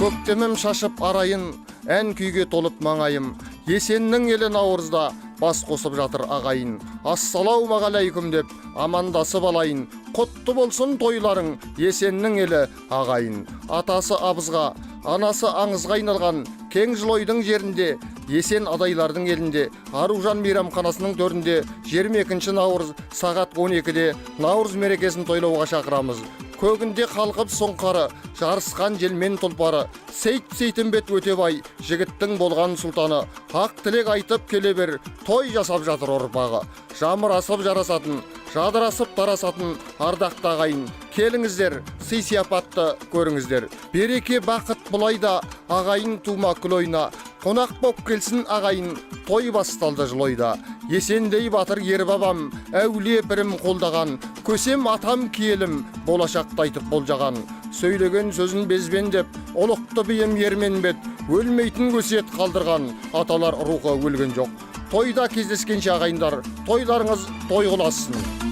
Көктемім шашып арайын, ән күйге толып маңайым. Есеннің елі Наурызда бас қосып жатыр ағайын. Ассалаумағалейкум деп амандасып алайын. Құтты болсын тойларың, Есеннің елі ағайын. Атасы абызға, анасы аңызға айналған кең жылойдың жерінде, Есен адайлардың елінде, Аружан мейрамханасының төрінде 22 наурыз сағат 12-де Наурыз мерекесін тойлауға шақырамыз. Көгінде қалқып сұңқары, жарысқан желмен тұлпары, Сейтімбет Өтебай, жігіттің болған сұлтаны, ақ тілек айтып келе бер, той жасап жатыр ұрпағы. Жамырасып жарасатын, жадырасып тарасатын ардақты ағайын. Келіңіздер, сый сияпатты көріңіздер. Береке бақыт бұлайда, ағайын тума күл ойна. Қонақ боп келсін ағайын, той басталды жылойда. Есендей батыр ер бабам, әулие бірім қолдаған, көсем атам киелім, болашақты айтып болжаған. Сөйлеген сөзін безбен деп, олықты бием ермен бет, өлмейтін көсет қалдырған, аталар рухы өлген жоқ. Тойда кездескенше ағайындар, тойларыңыз той қыласын.